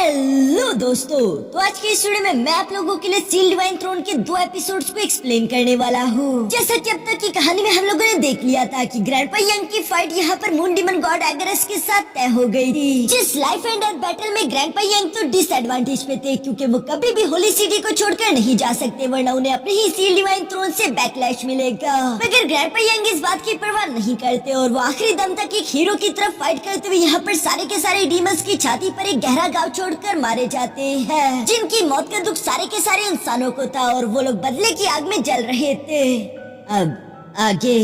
Hello दोस्तों, तो आज के इस वीडियो में मैं आप लोगों के लिए सील डिवाइन थ्रोन के 2 एपिसोड्स को एक्सप्लेन करने वाला हूँ। जैसा कि अब तक की कहानी में हम लोगों ने देख लिया था कि ग्रैंडपा यंग की फाइट यहाँ पर मून डिमन गॉड एगरस के साथ तय हो गई थी। जिस लाइफ एंड डेथ बैटल में ग्रैंडपा यंग तो डिसएडवांटेज पे थे क्योंकि वो कभी भी होली सिटी को छोड़कर नहीं जा सकते, वरना उन्हें अपने ही सील डिवाइन थ्रोन से बैकलैश मिलेगा। मगर ग्रैंडपा यंग इस बात की परवाह नहीं करते और वो आखिरी दम तक एक हीरो की तरफ फाइट करते हुए यहाँ पर सारे के सारे डीमंस की छाती पर एक गहरा घाव छोड़कर मारे जाते हैं, जिनकी मौत का दुख सारे के सारे इंसानों को था और वो लोग बदले की आग में जल रहे थे। अब आगे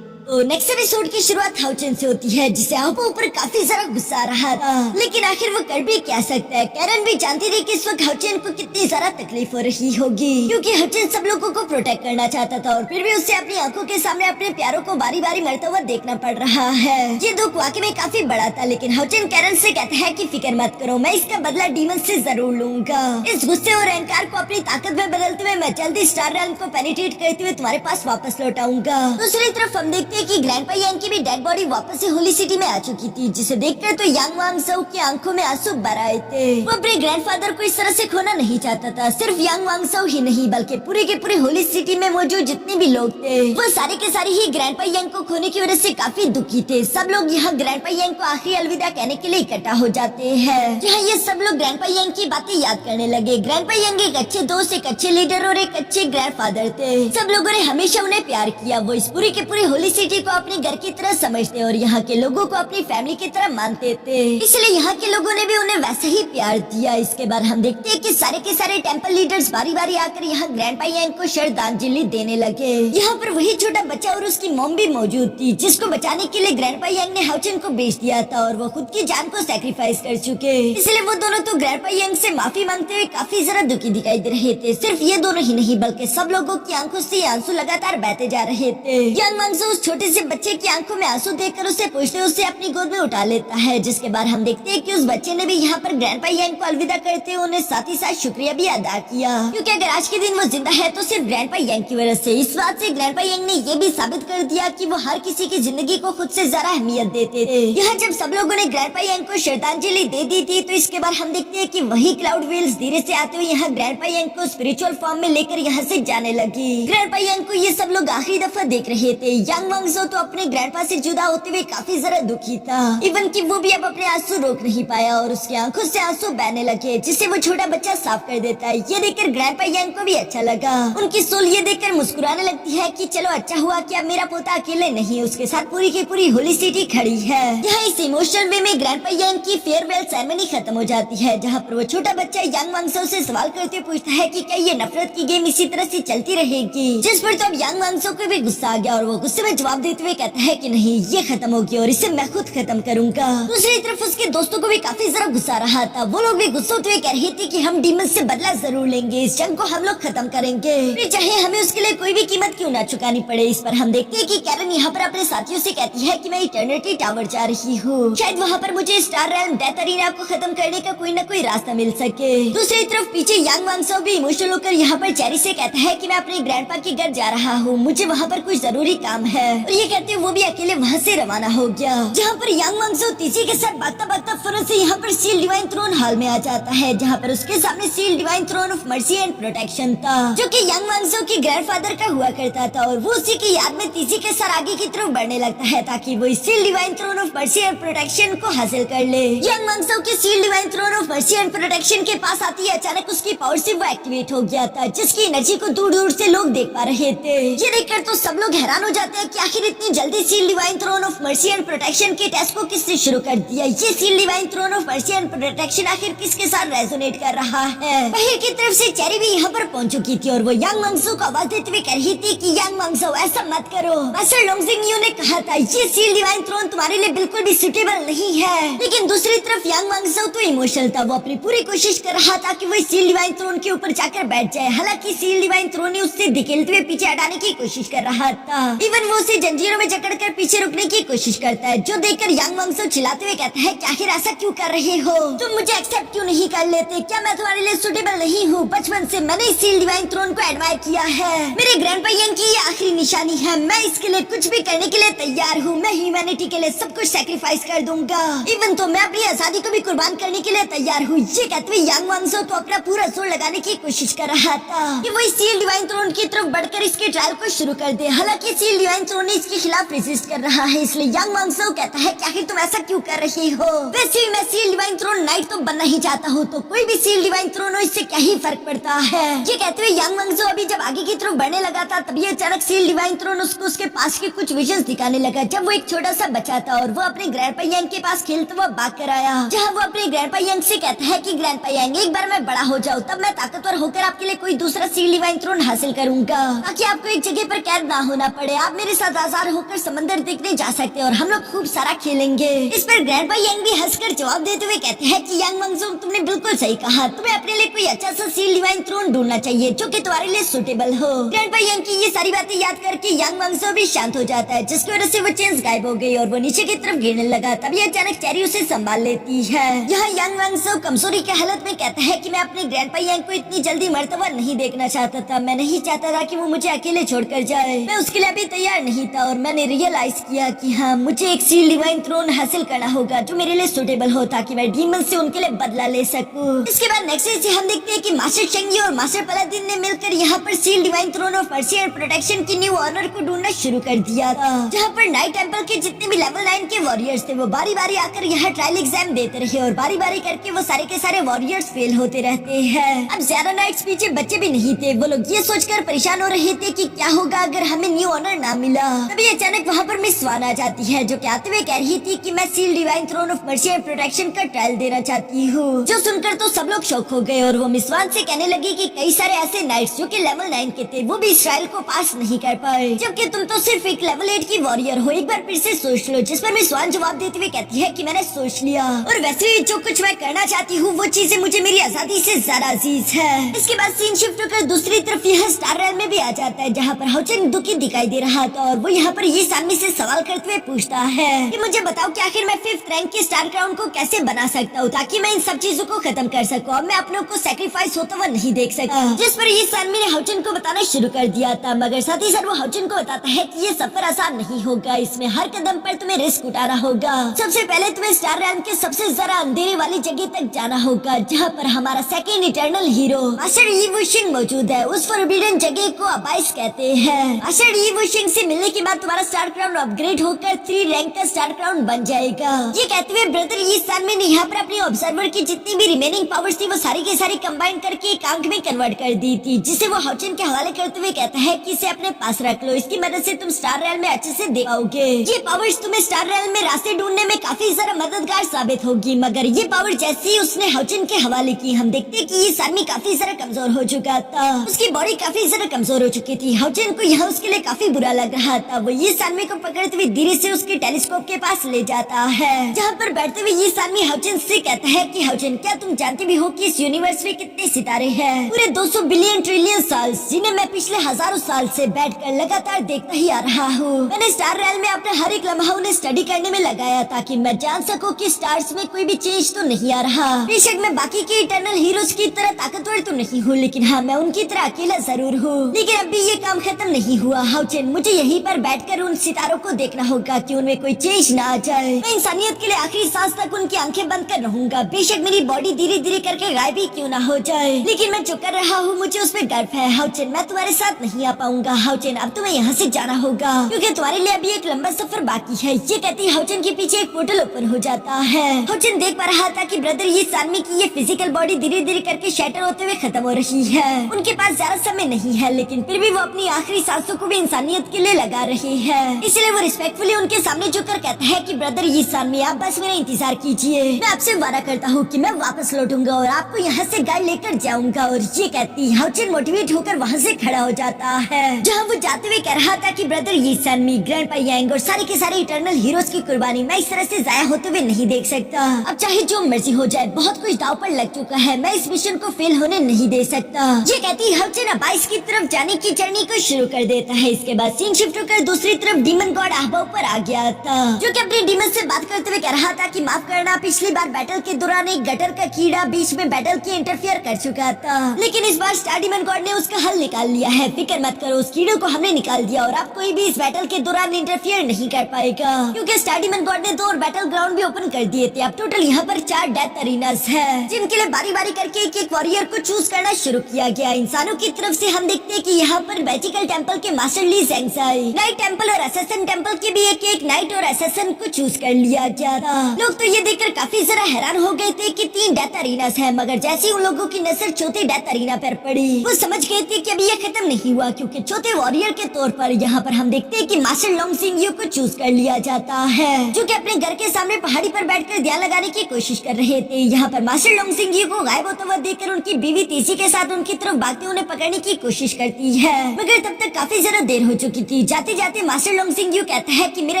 तो नेक्स्ट एपिसोड की शुरुआत हाउचेन से होती है, जिसे आपको ऊपर काफी सारा गुस्सा आ रहा था, लेकिन आखिर वो कर भी क्या सकता है। कैरन भी जानती थी कि इस वक्त हाउचेन को कितनी ज्यादा तकलीफ हो रही होगी, क्योंकि हाउचेन सब लोगों को प्रोटेक्ट करना चाहता था और फिर भी उसे अपनी आंखों के सामने अपने प्यारों को बारी बारी मरता हुआ देखना पड़ रहा है। ये दुख वाकई में काफी बड़ा था, लेकिन हाउचेन कैरन से कहता है कि फिक्र मत करो, मैं इसका बदला डीमन से जरूर लूंगा। इस गुस्से और अहंकार को अपनी ताकत में बदलते हुए मैं जल्दी स्टार रैन को पेनिट्रेट करते हुए तुम्हारे पास वापस लौट आऊंगा। दूसरी तरफ हम देखते हैं कि ग्रैंडपा यंग की भी डेड बॉडी वापस से होली सिटी में आ चुकी थी, जिसे देखकर तो यांग वांग सो की आंखों में आंसू भर आए थे। वो अपने ग्रैंडफादर को इस तरह से खोना नहीं चाहता था। सिर्फ यांग वांग सो ही नहीं बल्कि पूरे के पूरे होली सिटी में मौजूद जितने भी लोग थे वो सारे के सारे ही ग्रैंडपा यंग को खोने की वजह से काफी दुखी थे। सब लोग यहाँ ग्रैंडपा यंग को आखिरी अलविदा कहने के लिए इकट्ठा हो जाते हैं, जहाँ ये सब लोग ग्रैंडपा यंग की बातें याद करने लगे। ग्रैंडपा यंग एक अच्छे दोस्त, एक अच्छे लीडर और एक अच्छे ग्रैंडफादर थे। सब लोगों ने हमेशा उन्हें प्यार किया। वो इस पूरी के पूरी होली सिटी को अपने घर की तरह समझते और यहाँ के लोगों को अपनी फैमिली की तरह मानते थे, इसलिए यहाँ के लोगों ने भी उन्हें वैसा ही प्यार दिया। इसके बाद हम देखते हैं कि सारे के सारे टेंपल लीडर्स बारी बारी आकर यहाँ ग्रैंडपा यंग को श्रद्धांजलि देने लगे। यहाँ पर वही छोटा बच्चा और उसकी मॉम भी मौजूद थी, जिसको बचाने के लिए ग्रैंडपा यंग ने हाउचेन को बेच दिया था और वो खुद की जान को सैक्रिफाइस कर चुके, इसलिए वो दोनों तो ग्रैंडपा यंग से माफी मांगते हुए काफी जरा दुखी दिखाई दे रहे थे। सिर्फ ये दोनों ही नहीं बल्कि सब लोगों की आंखों से आंसू लगातार बहते जा रहे थे। यांग वांगसो उस छोटे से बच्चे की आंखों में आंसू देखकर उसे पूछते उसे अपनी गोद में उठा लेता है, जिसके बाद हम देखते हैं कि उस बच्चे ने भी यहाँ पर ग्रैंडपा यंग को अलविदा करते हुए उन्हें साथ ही साथ शुक्रिया भी अदा किया, क्योंकि अगर आज के दिन वो जिंदा है तो सिर्फ ग्रैंडपा यंग की वजह से। इस बात से ग्रैंडपा यंग ने ये भी साबित कर दिया कि वो हर किसी की जिंदगी को खुद से ज्यादा अहमियत देते थे। यहाँ जब सब लोगों ने ग्रैंडपा यंग को श्रद्धांजलि दे दी थी तो इसके बाद हम देखते हैं कि वही क्लाउड व्हील्स धीरे से आते हुए यहाँ ग्रैंडपा यंग को स्पिरिचुअल फॉर्म में लेकर यहाँ से जाने लगी। ग्रैंडपा यंग को ये सब लोग आखिरी दफा देख रहे थे। यांग वांगसो तो अपने ग्रैंडपा से जुदा होते हुए काफी जरा दुखी था, इवन कि वो भी अब अपने आंसू रोक नहीं पाया और उसकी आंखों से आंसू बहने लगे, जिसे वो छोटा बच्चा साफ कर देता है। ये देखकर ग्रैंडपा यंग को भी अच्छा लगा। उनकी सोल ये देखकर मुस्कुराने लगती है कि चलो अच्छा हुआ कि अब मेरा पोता अकेले नहीं, उसके साथ पूरी की पूरी होली सिटी खड़ी है। यहाँ इस इमोशनल वे में ग्रैंडपा यंग की फेयरवेल सेरेमनी खत्म हो जाती है, जहाँ पर वो छोटा बच्चा यांग वांगसो से सवाल करते हुए पूछता है कि क्या ये नफरत की गेम इसी तरह से चलती रहेगी, जिस पर तो अब यांग वांगसो को भी गुस्सा आ गया और वो गुस्से में जवाब देते हुए कहता है कि नहीं, ये खत्म होगी और इसे मैं खुद खत्म करूंगा। दूसरी तरफ उसके दोस्तों को भी काफी जरा गुस्सा रहा था। वो लोग भी गुस्से होते हुए कह रहे थे कि हम डीमन से बदला जरूर लेंगे, इस जंग को हम लोग खत्म करेंगे, फिर चाहे हमें उसके लिए कोई भी कीमत क्यों ना चुकानी पड़े। इस पर हम देखते हैं कि कैरन यहाँ पर अपने साथियों से कहती है कि मैं इटर्निटी टावर जा रही हूँ, शायद वहाँ पर मुझे स्टार रैन डेथ अरीना को खत्म करने का कोई न कोई रास्ता मिल सके। दूसरी तरफ पीछे यांग वांगसो भी इमोशनल होकर यहाँ पर चेरी से कहता है कि मैं अपने ग्रैंडपा के घर जा रहा हूँ, मुझे वहाँ पर कुछ जरूरी काम है, और ये कहते वो भी अकेले वहाँ से रवाना हो गया। जहाँ पर यांग वांगसो तीसी के साथ बागता बागता फौरन से यहाँ पर सील डिवाइन थ्रोन हॉल में आ जाता है, जहाँ पर उसके सामने seal divine throne of mercy and protection था, जो कि यांग वांगसो के ग्रैंडफादर का हुआ करता था, और वो उसी की याद में तीसी के साथ आगे की तरफ बढ़ने लगता है ताकि वो इस seal divine throne of mercy and protection को हासिल कर ले। यांग वांगसो के seal divine throne of mercy and protection के पास आती है अचानक उसकी पावर से वो एक्टिवेट हो गया था, जिसकी एनर्जी को दूर दूर से लोग देख पा रहे थे। ये देखकर तो सब लोग हैरान हो जाते हैं कि आखिर इतनी जल्दी seal divine throne of mercy and protection के टेस्ट को किसने शुरू कर दिया। ये seal divine throne of mercy and protection आखिर किसके साथ रेजोनेट कर रहा है। बाहर की तरफ से चेरी भी यहाँ पर पहुँच चुकी थी और वो यांग वांगसो को आवाज देते हुए कह रही थी कि यांग वांगसो ऐसा मत करो, मास्टर लोंगजिंग यू ने कहा था ये सील डिवाइन थ्रोन तुम्हारे लिए बिल्कुल भी सुटेबल नहीं है। लेकिन दूसरी तरफ यांग वांगसो तो इमोशनल था, वो अपनी पूरी कोशिश कर रहा था कि वो इस सील डिवाइन थ्रोन के ऊपर जाकर बैठ जाए। हालांकि सील डिवाइन थ्रोन ने उससे धकेलते हुए पीछे हटाने की कोशिश कर रहा था, इवन वो उसे जंजीरों में जकड़कर पीछे रुकने की कोशिश करता है, जो देखकर यांग वांगसो चिल्लाते हुए कहता है कि आखिर ऐसा क्यों कर रहे हो? तुम मुझे एक्सेप्ट क्यों नहीं कर लेते? क्या मैं तुम्हारे लिए सुटेबल नहीं हूँ? बचपन से मैंने इस सील्ड डिवाइन थ्रोन को एडमायर किया है। मेरे ग्रैंडपा यांग की ये आखिरी निशानी है। मैं इसके लिए कुछ भी करने के लिए तैयार हूँ। मैं ह्यूमैनिटी के लिए सब कुछ सैक्रिफाइस कर दूंगा। इवन तो मैं अपनी आजादी को भी कुर्बान करने के लिए तैयार हूँ। ये कहते हुए यांग वांगसो तो अपना पूरा जोर लगाने की कोशिश कर रहा था कि वो इस सील्ड डिवाइन थ्रोन की तरफ बढ़कर इसके ट्रायल को शुरू कर दे। हालांकि सील्ड डिवाइन थ्रोन इसके खिलाफ रेजिस्ट कर रहा है, इसलिए यांग वांगसो कहता है कि आखिर तुम ऐसा क्यों कर रही हो? वैसे भी मैं सील्ड डिवाइन थ्रोन नाइट तो बनना ही चाहता हूँ, तो कोई भी सील्ड डिवाइन थ्रोन हो इससे क्या ही फर्क पड़ता है। ये कहते हुए यांग वांगसो अभी जब आगे की तरफ बढ़ने लगा था, तभी अचानक सील्ड डिवाइन थ्रोन उसको उसके पास के कुछ विजन्स दिखाने लगा। जब वो एक छोटा सा बच्चा था और वो अपने ग्रैंडपा यांग के पास खेलता हुआ भाग कर आया, जहाँ वो अपने ग्रैंडपा यांग से कहता है कि ग्रैंडपा यांग, एक बार मैं बड़ा हो जाऊँ तब मैं ताकतवर होकर आपके लिए कोई दूसरा सील्ड डिवाइन थ्रोन हासिल करूंगा, ताकि आपको एक जगह पर कैद ना होना पड़े। आप मेरे साथ आजाद होकर समंदर देखने जा सकते हैं और हम लोग खूब सारा खेलेंगे। इस पर ग्रैंडपा यांग भी हंसकर जवाब देते हुए कहते हैं कि यांग वांगसो, तुमने बिल्कुल सही कहा। तुम्हें अपने लिए कोई अच्छा सा सील्ड डिवाइन थ्रोन ढूंढना चाहिए जो कि तुम्हारे लिए सुटेबल हो। ग्रैंडपा यांग की ये सारी बातें याद करके यांग वांगसो भी शांत हो जाता है, जिसकी वजह से वो चेन्स गायब हो गई और वो नीचे की तरफ गिरने लगा। तभी अचानक चेरी उसे संभाल लेती है। यहाँ यांग वांगसो कमजोरी की हालत में कहता है कि मैं अपने ग्रैंडपा यांग को इतनी जल्दी मरते हुए नहीं देखना चाहता था। मैं नहीं चाहता था कि वो मुझे अकेले छोड़कर जाए। मैं उसके लिए अभी तैयार नहीं था और मैंने रियलाइज किया कि हाँ, मुझे एक सील्ड डिवाइन थ्रोन हासिल करना होगा जो मेरे लिए सुटेबल हो, ताकि मैं डीमन से उनके लिए बदला ले सकूं। इसके बाद नेक्स्ट से हम देखते हैं कि मास्टर चंगी और मास्टर पलादिन ने मिलकर यहाँ पर sealed divine throne of mercy and protection की न्यू ऑनर को ढूंढना शुरू कर दिया था, जहाँ पर नाइट टेंपल के जितने भी लेवल 9 के वॉरियर्स थे वो बारी बारी आकर यहाँ ट्रायल एग्जाम देते रहे और बारी बारी करके वो सारे के सारे वॉरियर्स फेल होते रहते हैं। अब ज्यादा नाइट्स पीछे बच्चे भी नहीं थे। वो लोग ये सोचकर परेशान हो रहे थे कि क्या होगा अगर हमें न्यू ऑनर ना मिला। तभी अचानक वहाँ पर मिस स्वान आ जाती है, जो कहते हुए कह रही थी कि मैं sealed divine throne of mercy and protection का ट्रायल देना चाहती हूँ। जो सुनकर तो सब लोग शॉक हो गए और वो मिस स्वान से कहने लगी कि कई सारे ऐसे नाइट्स जो कि लेवल 9 के थे वो भी इस ट्रायल को पास नहीं कर पाए, जबकि तुम तो सिर्फ एक लेवल 8 की वॉरियर हो। एक बार फिर से सोच लो। जिस पर मिस स्वान जवाब देते हुए कहती है कि मैंने सोच लिया और वैसे भी जो कुछ मैं करना चाहती हूँ वो चीजें मुझे मेरी आजादी से ज्यादा अजीज है। इसके बाद सीन शिफ्ट होकर दूसरी तरफ यह स्टार रेल में भी आ जाता है, जहाँ पर हाउचेन दुखी दिखाई दे रहा था और वो यहाँ पर ये सामी से सवाल करते हुए पूछता है कि मुझे बताओ कि आखिर मैं 5th रैंक के स्टार क्राउन को कैसे बना सकता हूँ, ताकि मैं इन सब चीजों को खत्म कर सकूँ। अब मैं अपने को सैक्रिफाइस होता हुआ नहीं देख सकता। जिस पर ये सामी ने हाउचेन को बताना शुरू कर दिया था, मगर साथ ही साथ वो हाउचेन को बताता है कि ये सफर आसान नहीं होगा। इसमें हर कदम पर तुम्हें रिस्क उठाना होगा। सबसे पहले तुम्हें स्टार रैंक के सबसे जरा अंधेरे वाली जगह तक जाना होगा, जहाँ पर हमारा सेकंड इटर्नल हीरो मास्टर यी वुशिंग मौजूद है। उस फॉरबिडन जगह को अबाइस कहते हैं। मास्टर यी वुशिंग से मिलने के बाद तुम्हारा स्टार क्राउन अपग्रेड होकर 3 रैंक का स्टार क्राउन बन जाएगा। ये कहते हुए ब्रदर यी सामी ने यहाँ पर अपने ऑब्जर्वर की जितनी भी रिमेनिंग पावर्स थी वो सारी की सारी कंबाइन करके एक आंख में कन्वर्ट कर दी थी, जिसे वो हाउचेन के हवाले करते हुए कहता है कि इसे अपने पास रख लो। इसकी मदद से तुम स्टार रेल में अच्छे से देख पाओगे। ये पावर्स तुम्हें स्टार रेल में रास्ते ढूंढने में काफी ज्यादा मददगार साबित होगी। मगर ये पावर जैसे ही उसने हाउचेन के हवाले की, हम देखते कि ये सामी काफी ज्यादा कमजोर हो चुका था। उसकी बॉडी काफी ज्यादा कमजोर हो चुकी थी। हाउचेन को यह उसके लिए काफी बुरा लग रहा था। वो ये सामी को पकड़ते हुए धीरे से उसके टेलीस्कोप के पास ले जाता है, जहाँ पर बैठते हुए ये सामी हाउचेन से कहता है कि हाउचेन, क्या तुम जानते भी हो कि इस यूनिवर्स में कितने सितारे हैं? पूरे 200 बिलियन ट्रिलियन साल, जिन्हें मैं पिछले हजारों साल से बैठकर लगातार देखता ही आ रहा हूँ। मैंने स्टार रेल में अपना हर एक लम्हा उन्हें स्टडी करने में लगाया ताकि मैं जान सकूं कि स्टार्स में कोई भी चेंज तो नहीं आ रहा। बेशक मैं बाकी के इटर्नल हीरोज की तरह ताकतवर तो नहीं हूँ, लेकिन हाँ, मैं उनकी तरह अकेला जरूर हूँ। लेकिन अभी ये काम खत्म नहीं हुआ हाउचेन। मुझे यहीं पर बैठकर उन सितारों को देखना होगा कि उनमें कोई चेंज ना आ जाए। मैं इंसानियत के लिए आखिरी सांस तक उनकी आंखें बंद कर रहूंगा। बेशक मेरी बॉडी धीरे धीरे करके गायब ही क्यों ना हो जाए, लेकिन मैं जो कर रहा हूँ मुझे उस पर गर्व है। हाउचेन, मैं तुम्हारे साथ नहीं आ पाऊंगा। हाउचेन, अब तुम्हें यहाँ से जाना होगा क्योंकि तुम्हारे लिए अभी एक लंबा सफर बाकी है। ये कहती हाउचेन के पीछे एक पोर्टल ओपन हो जाता है। हाउचेन देख पा रहा था कि ब्रदर ये सामी की ये फिजिकल बॉडी धीरे धीरे करके शैटर होते हुए खत्म हो रही है। उनके पास ज्यादा समय नहीं है, लेकिन फिर भी वो अपनी आखिरी सांसों को भी इंसानियत के लिए लगा रही है। इसलिए वो रिस्पेक्टफुली उनके सामने झुककर कहता है कि ब्रदर ये सामी, आप बस मेरा इंतजार कीजिए। मैं आपसे वादा करता हूँ कि मैं वापस लौटूंगा और आपको यहाँ से गाइड लेकर जाऊंगा। और ये कहती हाउचेन मोटिवेट होकर वहाँ से खड़ा हो जाता है, जहाँ वो जाते हुए कह रहा था कि ब्रदर ये सामी, ग्रैंडपा यांग और सारे के सारे इटर्नल हीरोज की कुर्बानी मैं इस तरह से जाया होते हुए नहीं देख सकता। अब चाहे जो मर्जी हो जाए, बहुत कुछ दांव पर लग चुका है। मैं इस मिशन को फेल होने नहीं दे सकता। ये कहती हाउचेन अबाइस की तरफ जाने की जर्नी को शुरू कर देता है। इसके बाद सीन शिफ्ट होकर दूसरी तरफ डीमन गॉड आहबा पर आ गया था, जो कि अपने डीमन से बात करते हुए कह रहा था कि माफ करना, पिछली बार बैटल के दौरान एक गटर का कीड़ा बीच में बैटल के इंटरफियर कर चुका था, लेकिन इस बार स्टार डीमन गॉड ने उसका हल निकाल लिया है। फिक्र मत करो, उस कीड़े को हमने निकाल दिया और अब कोई भी इस बैटल के दौरान इंटरफियर नहीं कर पाएगा, क्योंकि स्टार डीमन गॉड ने 2 और बैटल ग्राउंड भी ओपन कर दिए थे। अब टोटल यहाँ पर 4 डेथ अरीनास है, जिनके लिए बारी बारी करके एक वॉरियर को चूज करना शुरू किया गया। इंसानों की तरफ से हम देखते हैं कि यहाँ पर मैजिकल टेंपल के मास्टर ली ज़ेंगसाई, नाइट टेंपल और असैसिन टेंपल के भी एक नाइट और असैसिन को चूज कर लिया गया था। लोग तो ये देखकर काफी जरा हैरान हो गए थे कि 3 डेथ अरीनास है, मगर जैसे ही उन लोगों की नजर चौथे डेथ अरीना पर पड़ी, वो समझ गए थे कि अभी ये खत्म नहीं हुआ, क्योंकि चौथे वॉरियर के तौर पर यहाँ पर हम देखते हैं कि मास्टर लोंगसिंग यू को चूज कर लिया जाता है, जो कि अपने घर के सामने पहाड़ी पर बैठकर ध्यान लगाने की कोशिश कर रहे थे। यहाँ पर मास्टर लोंगसिंग यू को गायब होता हुआ देखकर उनकी बीवी तीसी के साथ उनकी तरफ भागते उन्हें पकड़ने की कोशिश करती है, मगर तब तक काफी ज्यादा देर हो चुकी थी। जाते जाते मास्टर लोंगसिंग यू कहता है कि मेरा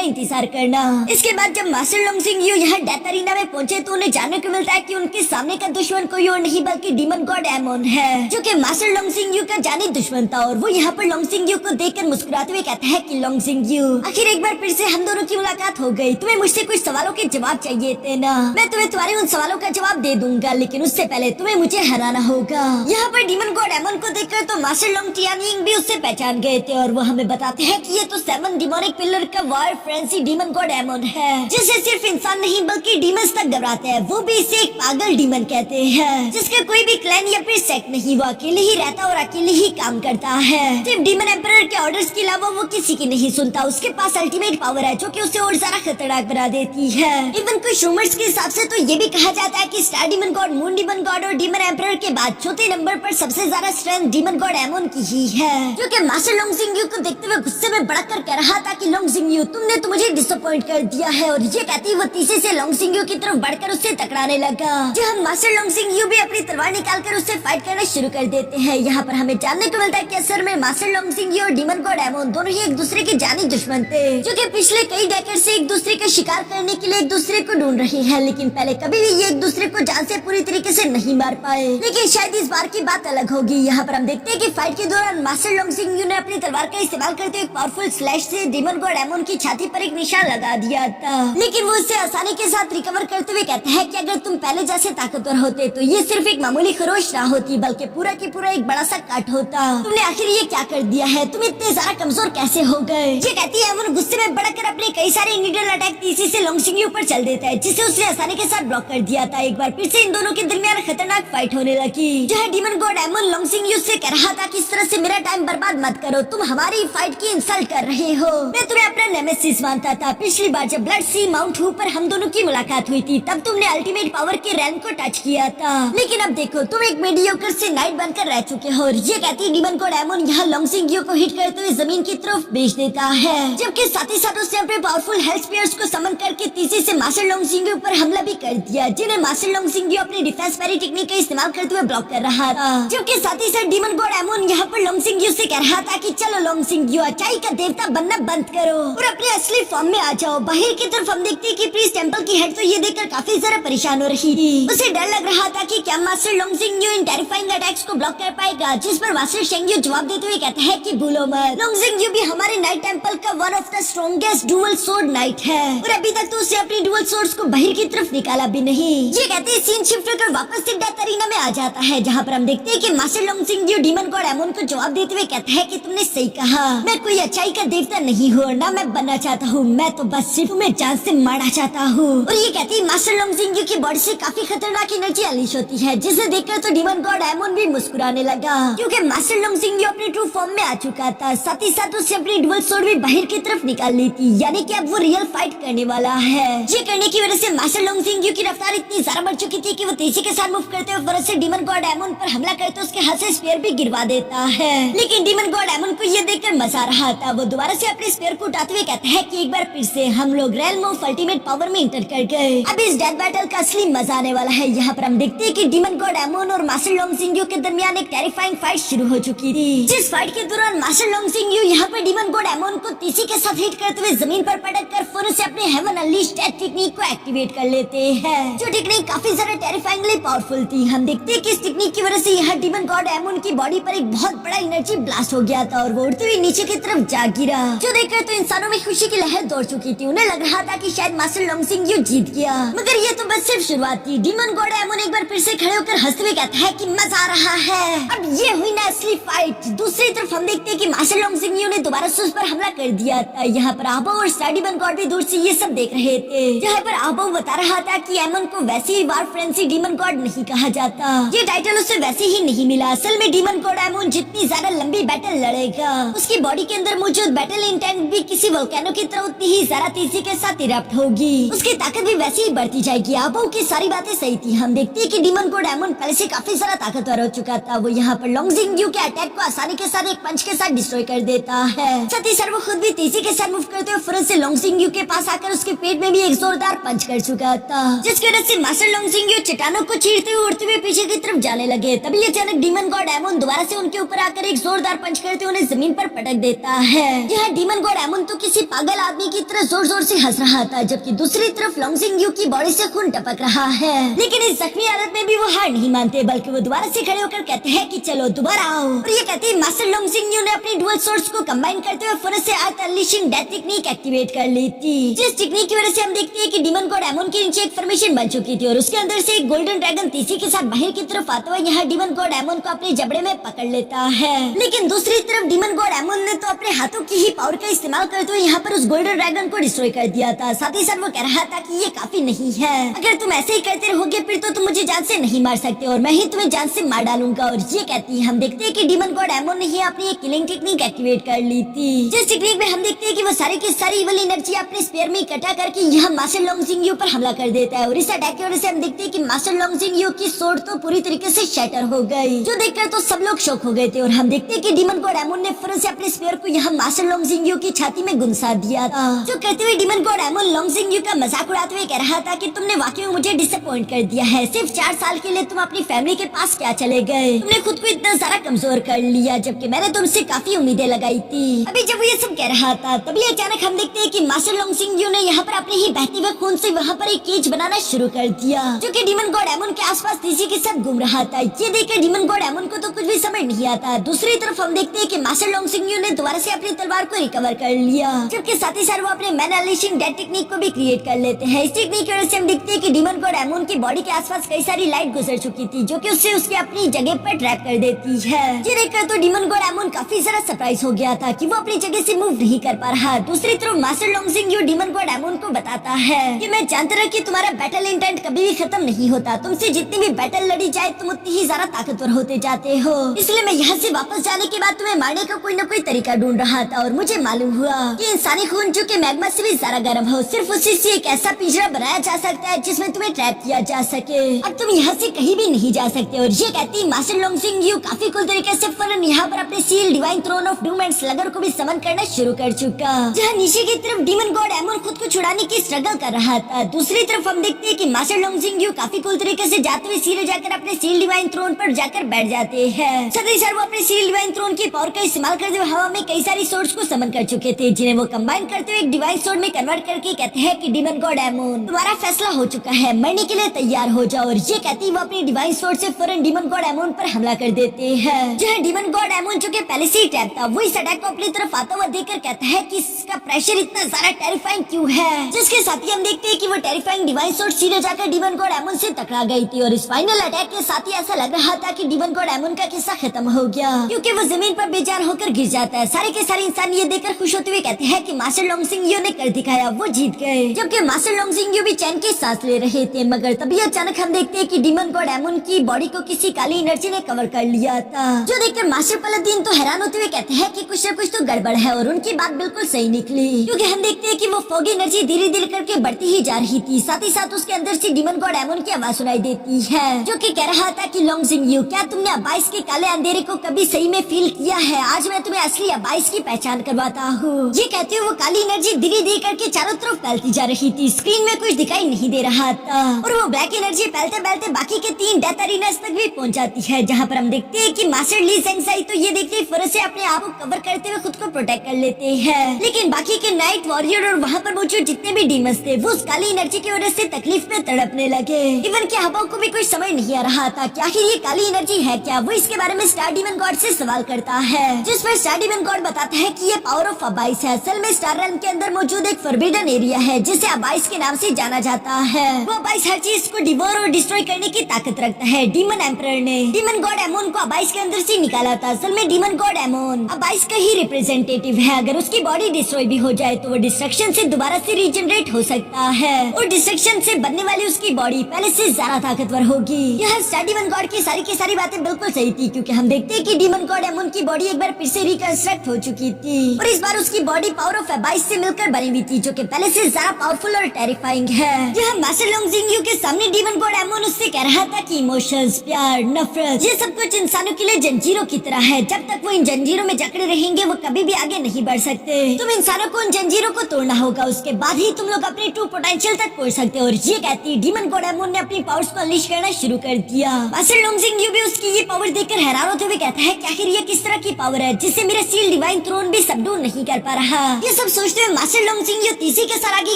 इंतजार करना। इसके बाद जब मास्टर लोंगसिंग यू यहाँ डेथ अरीना में पहुंचे तो उन्हें जानने को मिलता है कि उनके सामने का दुश्मन कोई और नहीं बल्कि डीमन गॉड एमोन है, जो कि मास्टर लोंगसिंग यू का जानी दुश्मन था। और वो यहाँ पर लोंगसिंग यू को देखकर मुस्कुराते हुए कहता है कि लोंगसिंग यू, आखिर एक बार फिर से हम दोनों की मुलाकात हो गई। तुम्हें मुझसे कुछ सवालों के जवाब चाहिए थे ना? मैं तुम्हें तुम्हारे उन सवालों का जवाब दे दूंगा, लेकिन उससे पहले तुम्हें मुझे हराना होगा। यहाँ पर डीमन गॉड एमोन को देखकर तो मास्टर लोंग टियानिंग भी उससे पहचान गए थे, और वो हमें बताते हैं कि ये तो 7 डिमोनिक पिलर का वार फ्रेंसी डीमन गॉड एमोन है, जिसे सिर्फ इंसान नहीं बल्कि डीमंस तक घबराते हैं। वो भी इसे एक पागल डीमन कहते हैं, जिसका कोई भी क्लैन या फिर सेक्ट नहीं, वो अकेले ही रहता और अकेले ही काम करता है। सिर्फ डीमन एम्परर के ऑर्डर्स के अलावा वो किसी की नहीं सुनता। उसके पास अल्टीमेट पावर है, जो कि उसे और ज्यादा खतरनाक बना देती है। इवन कुछ रूमर्स के हिसाब से तो ये भी कहा जाता है कि star demon God, moon demon God और डीमन एम्परर के बाद चौथे नंबर पर सबसे ज्यादा स्ट्रेंथ डीमन गॉड एमोन की ही है, जो कि मास्टर लोंगसिंग यू को देखते हुए गुस्से में भड़ककर कह रहा था कि लोंगसिंग यू, तुमने तो मुझे डिसअपॉइंट कर दिया है। और ये कहती वो तीसरे से लोंगसिंग यू की तरफ बढ़कर उससे टकराने लगा, जो हम मास्टर लोंगसिंग यू भी अपनी तलवार निकालकर उससे फाइट करना शुरू कर देते हैं। यहाँ पर हमें जानने को मिलता है कि असल में मास्टर लोंगसिंग यू और डीमन गॉड एमोन दोनों ही एक दूसरे के जानी दुश्मन थे, जो कि पिछले कई डेकेड से एक दूसरे का शिकार करने के लिए एक दूसरे को ढूंढ रहे हैं, लेकिन पहले कभी भी ये एक दूसरे को जान से पूरी तरीके से नहीं मार पाए। लेकिन शायद इस बार की बात अलग होगी। यहाँ पर हम देखते हैं कि फाइट के दौरान मास्टर लोंगसिंग यू ने अपनी तलवार का इस्तेमाल करते हुए पावरफुल स्लैश से डीमन गॉड एमोन की छाती पर एक निशान लगा दिया था, लेकिन वो इससे आसानी के साथ रिकवर करते हुए कहता है कि अगर तुम पहले जैसे ताकतवर होते तो ये सिर्फ एक मामूली खरोश ना होती, बल्कि पूरा की पूरा एक बड़ा सा काट होता। तुमने आखिर ये क्या कर दिया है? तुम इतने ज्यादा कमजोर कैसे हो गए? ये कहती है एमोन गुस्से में भड़ककर अपने कई सारे इनिडियल अटैक तीसरी से लोंगसिंग यू पर चल देता है, जिसे उसने आसानी के साथ ब्लॉक कर दिया था। एक बार फिर से इन दोनों के दरमियान खतरनाक फाइट होने लगी, जहाँ डीमन गॉड एमोन लोंगसिंग यू से कह रहा था कि इस तरह से मेरा टाइम बर्बाद मत करो, तुम हमारी फाइट की इंसल्ट कर रहे हो। मैं तुम्हें अपना नेमेसिस मानता था। पिछली बार जब ब्लड सी माउंट हू पर हम दोनों की मुलाकात हुई थी, तब तुमने अल्टीमेट पावर के रैंक को टच किया था, लेकिन अब देखो तुम एक मीडियोकर से नाइट बनकर रह चुके हो। ये कहती डीमन गॉड एमोन यहाँ लोंगसिंग यू को हिट करते हुए जमीन की तरफ भेज देता है, जबकि साथ ही साथ उसने अपने पावरफुल हेल्थ स्पीयर्स को समन करके तीसरी से मास्टर लोंगसिंग यू पर हमला भी कर दिया, जिन्हें मास्टर लोंगसिंग यू अपनी डिफेंस पैरी टेक्निक का इस्तेमाल करते हुए ब्लॉक कर रहा था। जबकि साथ ही साथ डीमन गॉड एमोन यहाँ पर लोंगसिंग यू से कह रहा था कि चलो लोंगसिंग यू, अच्छाई का देवता बनना बंद करो और अपने असली फॉर्म में आ जाओ। बाहर की तरफ हम देखते हैं कि प्रीस्ट टेंपल की हेड तो ये देखकर काफी ज्यादा परेशान हो रही थी। उसे डर लग रहा था कि क्या मास्टर लोंगसिंग यू इन टेरिफाइंग अटैक्स को ब्लॉक कर पाएगा, जिस पर मास्टर शेंग यू जवाब देते हुए कहता है कि भूलो मत, लोंगसिंग यू भी हमारे नाइट टेंपल का one of the strongest dual sword night है, और अभी तक तो उसने अपनी डुअल सोर्ड्स को बाहर की तरफ निकाला भी नहीं। ये कहते हैं सीन शिफ्ट कर वापस से डेथ अरीना में आ जाता है, जहाँ पर हम देखते हैं कि मास्टर लोंगसिंग यू डीमन गॉड एमोन को जवाब देते हुए कहता है कि तुमने सही कहा, मैं कोई अच्छाई का देवता नहीं हूँ, ना मैं बनना चाहता हूँ, मैं तो बस सिर्फ तुम्हें जान से मारना चाहता हूँ। और ये कहती है मास्टर लोंगसिंग यू की बॉडी से काफी खतरनाक एनर्जी अनलीश होती है, जिसे देखकर तो डीमन गॉड एमोन भी मुस्कुराने लगा, क्योंकि मास्टर लोंगसिंग यू अपनी ट्रू फॉर्म में आ चुका था। साथ ही साथ उसने अपनी डुअल सोर्ड भी बाहर की तरफ निकाल ली थी, यानी कि अब वो रियल फाइट करने वाला है। ये करने की वजह से मास्टर लोंगसिंग यू की रफ्तार इतनी ज्यादा बढ़ चुकी थी कि वो तेजी के साथ मूव करते हुए फौरन से डीमन गॉड एमोन पर हमला करते उसके हाथ से स्पीयर भी गिरवा देता है। लेकिन डीमन गॉड एमोन को ये देखकर मजा आ रहा था। वो दोबारा से अपने स्पीयर को उठाते हुए कहता है कि एक बार फिर से हम लोग रेल्म ऑफ अल्टीमेट पावर में इंटर कर गए। अब इस डेथ बैटल का असली मजा आने वाला है। यहाँ पर हम देखते हैं कि डीमन गॉड एमोन और मास्टर लोंगसिंग यू के दरमियान एक टेरिफाइंग फाइट शुरू हो चुकी थी, जिस फाइट के दौरान मास्टर लोंगसिंग यू यहाँ पर डीमन गॉड एमोन को तीसी के साथ हिट करते हुए जमीन पर पटक कर फौरन से अपने हेवन अनलीश्ड डेथ टेक्निक को एक्टिवेट कर लेते हैं, जो टेक्निक काफी ज्यादा टेरिफाइंगली पावरफुल थी। हम देखते हैं कि इस टेक्निक की वजह से यहाँ डीमन गॉड एमोन की बॉडी पर एक बहुत बड़ा एनर्जी ब्लास्ट हो गया था और वो उड़ते हुए नीचे की तरफ जा गिरा, जो देखकर तो इंसानों में खुशी की लहर दौड़ चुकी थी। उन्हें लग रहा था कि शायद मास्टर लोंगसिंग यू जीत गया, मगर ये तो बस सिर्फ शुरुआत थी। डीमन गॉड एमोन एक बार फिर से खड़े होकर हंसते हुए कहता है कि मजा आ रहा है। अब ये हुई ना असली फाइट। दूसरी तरफ हम देखते हैं कि मास्टर लोंगसिंग यू ने दोबारा से उस पर हमला कर दिया था। यहाँ पर आबो और स्टारडीमन गॉड भी दूर से ये सब देख रहे थे। यहाँ पर आबो बता रहा था कि एमन को वैसे ही वार फ्रेंसी डीमन गॉड नहीं कहा जाता, ये टाइटल उसे वैसे ही नहीं मिला। असल में डीमन गॉड एमन जितनी ज्यादा लंबी बैटल लड़ेगा, उसकी बॉडी के अंदर मौजूद बैटल इंटेंट भी किसी वोल्केनो की तरह उतनी ही ज्यादा तेजी के साथ इरप्ट होगी। उसकी ताकत भी वैसे ही बढ़ती जाएगी। आबो की सारी बातें सही थी। हम देखते हैं कि डीमन गॉड एमन पहले से काफी ज्यादा ताकतवर हो चुका था। वो यहाँ पर लोंगसिंग यू के अटैक को आसानी के साथ एक पंच के साथ डिस्ट्रॉय कर देता है। साथ ही सर वो खुद भी तेजी के साथ मूव करते हुए फौरन से लोंगसिंग यू के पास आकर उसके पेट में भी एक जोरदार पंच कर चुका था, जिसकी वजह से मास्टर लोंगसिंग यू चट्टानों को चीरते हुए उड़ते हुए पीछे की तरफ जाने लगे। तभी अचानक डीमन गॉड एमन दोबारा से उनके ऊपर आकर एक जोरदार पंच करते हुए उन्हें जमीन पर पटक देता है। यहाँ डीमन गॉड एमन तो किसी पागल आदमी की तरह जोर जोर से हंस रहा था, जबकि दूसरी तरफ लोंगसिंग यू की बॉडी से खून टपक रहा है। लेकिन इस जख्मी हालत में भी वो हार नहीं मानते, बल्कि वो दोबारा से खड़े होकर कहते हैं कि चलो दोबारा आओ। और ये कहते ही मास्टर लोंगसिंग यू ने अपनी डुअल सोर्ड्स को कंबाइन करते हुए फौरन से अर्थ अनलीशिंग डेथ टेक्निक एक्टिवेट कर ली थी, जिस टेक्निक की वजह से हम देखते हैं कि डीमन गॉड एमन के नीचे एक फॉर्मेशन बन चुकी थी और उसके अंदर से एक गोल्डन ड्रैगन तेजी के साथ बाहर की तरफ आता हुआ यहाँ डीमन गॉड एमन को अपने जबड़े में पकड़ लेता है। लेकिन दूसरी तरफ डीमन गॉड एमन ने तो अपने हाथों की ही पावर का इस्तेमाल करते हुए यहाँ पर उस गोल्डन ड्रैगन को डिस्ट्रॉय कर दिया था। साथ ही साथ वो कह रहा था कि ये काफी नहीं है, अगर तुम ऐसे ही करते रहोगे फिर तो तुम मुझे जान से नहीं मार सकते और मैं ही तुम्हें जान से मार डालूंगा। और ये कहती है हम देखते हैं कि डीमन गॉड एमन ने ही अपनी एक किलिंग टेक्निक एक्टिवेट कर ली थी, जिस टेक्निक में हम देखते हैं कि वो सारी की सारी इविल एनर्जी अपने स्पेयर में इकट्ठा करके यहाँ मास्टर लोंगसिंग यू पर हमला कर देता है। और इस अटैक की वजह से हम देखते हैं कि मास्टर लोंगसिंग यू की सोर्ड तो पूरी तरीके से शैटर हो गई, जो देखकर तो सब लोग शॉक हो गए थे। और हम देखते हैं कि डीमन गॉड एमन ने फौरन से अपने स्पेयर को यहाँ मास्टर लोंगसिंग यू की छाती में गुंसा दिया था, जो कहते हुए डीमन गॉड एमन लोंगसिंग यू का मजाक उड़ाते हुए कह रहा था कि तुमने वाकई में मुझे डिसअपॉइंट कर दिया है। सिर्फ 4 साल के लिए तुम अपनी फैमिली के पास क्या चले गए, तुमने खुद को इतना सारा कमजोर कर लिया, जबकि मैंने तुमसे काफी उम्मीदें लगाई थी। अभी जब वो ये सब कह रहा था तभी अचानक हम देखते हैं कि मास्टर लोंगसिंग यू ने यहाँ पर अपने ही बहते हुए खून से वहाँ पर एक केज बनाना शुरू कर दिया, जो कि डीमन गॉड एमन के आसपास तेजी के साथ घूम रहा था। ये देखकर डीमन गॉड एमन को तो कुछ भी समझ नहीं आता। दूसरी तरफ हम देखते हैं कि मास्टर लोंगसिंग यू ने दोबारा से अपनी तलवार को रिकवर कर लिया, जबकि साथ ही साथ वो अपने मैन अनलीशिंग डेथ टेक्निक को भी क्रिएट कर लेते हैं। इस टेक्निक की वजह से हम देखते हैं कि डीमन गॉड एमन की बॉडी के आसपास कई सारी लाइट गुजर चुकी थी, जो कि उससे उसकी अपनी जगह पर ट्रैप कर देती है। ये देखकर तो डीमन गॉड एमन काफी ज्यादा सरप्राइज हो गया था कि वो अपनी जगह से मूव नहीं कर पा रहा। दूसरी तरफ मास्टर लोंगसिंग यू डीमन गॉड एमन को बताता है कि मैं जानता रहा कि तुम्हारा बैटल इंटेंट कभी भी खत्म नहीं होता, तुमसे जितनी भी बैटल लड़ी जाए तुम उतनी ही ज्यादा ताकतवर होते जाते हो, इसलिए मैं यहाँ से वापस जाने के बाद तुम्हें मारने का कोई न कोई तरीका ढूंढ रहा था। और मुझे मालूम हुआ कि इंसानी खून जो कि मैग्मा से भी ज्यादा गर्म हो, सिर्फ उसी से एक ऐसा पिंजरा बनाया जा सकता है जिसमें तुम्हें ट्रैप किया जा सके। अब तुम यहाँ से कहीं भी नहीं जा सकते। और ये कहती मास्टर लोंगसिंग यू काफी कुल तरीके से फौरन यहाँ पर अपने seal divine throne of doom and slaughter को भी समन करना शुरू कर चुका, जहाँ नीचे की तरफ डीमन गॉड एमन खुद को छुड़ाने की स्ट्रगल कर रहा था। दूसरी तरफ हम देखते हैं कि मास्टर लोंगसिंग यू काफी कुल तरीके से जाते हुए सीधे जाकर अपने सील डिवाइन थ्रोन पर जाकर बैठ जाते हैं। साथ ही साथ वो अपने सील डिवाइन थ्रोन की पावर का इस्तेमाल करते हुए हवा में कई सारी सोर्ड्स को समन कर चुके थे, जिन्हें वो कंबाइन करते हुए एक डिवाइन सोर्ड में कन्वर्ट करके कहते हैं कि डीमन गॉड एमन तुम्हारा फैसला हो चुका है, मरने के लिए तैयार हो जाओ। और ये कहते ही वो अपनी डिवाइन सोर्ड से फौरन डीमन गॉड एमन पर हमला कर देते हैं। जहाँ डीमन गॉड एमन जो कि पहले से ही ट्रैप था, वो इस अटैक को अपनी तरफ आता हुआ देखकर कहता है कि इसका प्रेशर इतना ज्यादा टेरिफाइंग क्यों है, जिसके साथ ही हम देखते हैं कि वो टेरिफाइंग डिवाइन सोर्ड सीधे जाकर डीमन गॉड एमन से टकरा गई थी। और इस फाइनल अटैक के साथ ही ऐसा लग रहा था कि डीमन गॉड एमन का किस्सा खत्म हो गया, क्योंकि वो जमीन पर बेजान होकर गिर जाता है। सारे के सारे इंसान ये देखकर खुश होते हुए कहते हैं कि मास्टर लोंगसिंग यू ने कर दिखाया, वो जीत गए। जबकि मास्टर लोंगसिंग यू भी चैन की सांस ले रहे थे, मगर तभी अचानक हम देखते हैं कि डीमन गॉड एमन की बॉडी को किसी काली एनर्जी ने कवर कर लिया था, जो देखकर मास्टर पलादीन तो हैरान होते हुए कहते हैं कि कुछ न कुछ तो गड़बड़ है। और उनकी बात बिल्कुल सही निकली, क्योंकि हम देखते हैं कि वो फॉगी एनर्जी धीरे धीरे करके बढ़ती ही जा रही थी। साथ ही साथ उसके अंदर से डीमन गॉड एमन की आवाज सुनाई देती है, जो कि कह रहा था कि लोंगसिंग यू, क्या तुमने अबाइस के काले अंधेरे को कभी सही में फील किया है? आज मैं तुम्हें असली अबाइस की पहचान करवाता हूँ। ये कहते हुए वो काली एनर्जी धीरे धीरे करके चारों तरफ फैलती जा रही थी। स्क्रीन में कुछ दिखाई नहीं दे रहा था और वो ब्लैक एनर्जी फैलते फैलते बाकी के 3 डेथ अरीनास तक भी पहुंच जाती है, जहाँ पर हम देखते हैं कि मास्टर ली सेंसाई तो ये देखते ही फौरन से अपने आप को कवर करते हुए खुद को प्रोटेक्ट कर लेते हैं। लेकिन बाकी के नाइट वॉरियर और वहाँ पर मौजूद जितने भी डीमंस थे वो उस काली एनर्जी की वजह से तकलीफ में तड़पने लगे। इवन के हवा को भी कुछ समझ नहीं आ रहा था कि आखिर ये काली एनर्जी है क्या। वो इसके बारे में स्टार डीमन गॉड से सवाल करता है, जिस पर स्टार डीमन गॉड बताता है कि ये पावर ऑफ अबाइस है। असल में स्टार रेल्म के अंदर मौजूद एक फॉरबिडन एरिया है जिसे अबाइस के नाम से जाना जाता है। वो अबाइस हर चीज को डिवोर और डिस्ट्रॉय करने की ताकत रखता है। डीमन एम्परर ने डीमन गॉड एमोन को अबाइस के अंदर से निकाला था। असल में डीमन गॉड एमोन अबाइस का ही रिप्रेजेंटेटिव है। अगर उसकी बॉडी डिस्ट्रॉय भी हो जाए तो वो डिस्ट्रक्शन से दोबारा से रीजनरेट हो सकता है और डिस्ट्रक्शन से बनने वाली उसकी बॉडी पहले से ज्यादा ताकतवर होगी। यह स्टार डीमन गॉड की सारी बातें बिल्कुल सही थी, क्योंकि हम देखते हैं कि डीमन गॉड एमोन की बॉडी एक बार फिर से रिकंस्ट्रक्ट हो चुकी थी और इस बार उसकी बॉडी पावर ऑफ अबाइस से मिलकर बनी हुई थी, जो कि पहले से ज्यादा पावरफुल और टेरिफाइंग है। यह मास्टर लोंगजिंग के सामने डीमन गॉड एमोन उससे कह रहा था कि इमोशंस, प्यार, नफरत, ये सब कुछ इंसानों के लिए जंजीरों की तरह है। जब तक वो इन जंजीरों में जकड़े रहेंगे वो कभी भी आगे नहीं बढ़ सकते। तुम इंसानों को उन जंजीरों को तोड़ना होगा, उसके बाद ही तुम लोग अपने ट्रू पोटेंशियल तक पहुंच सकते हो। और ये कहती डीमन गॉड एमोन ने अपनी पावर्स को अनलीश करना शुरू कर दिया। मास्टर लोंगजिंग भी उसकी ये पावर देखकर हैरान होते हुए कहता है कि आखिर ये किस तरह की पावर है जिससे मेरा सील डिवाइन थ्रोन भी सबडू नहीं कर पा रहा। ये सब सोचते हुए मास्टर लोंगजिंग तीसी के साथ आगे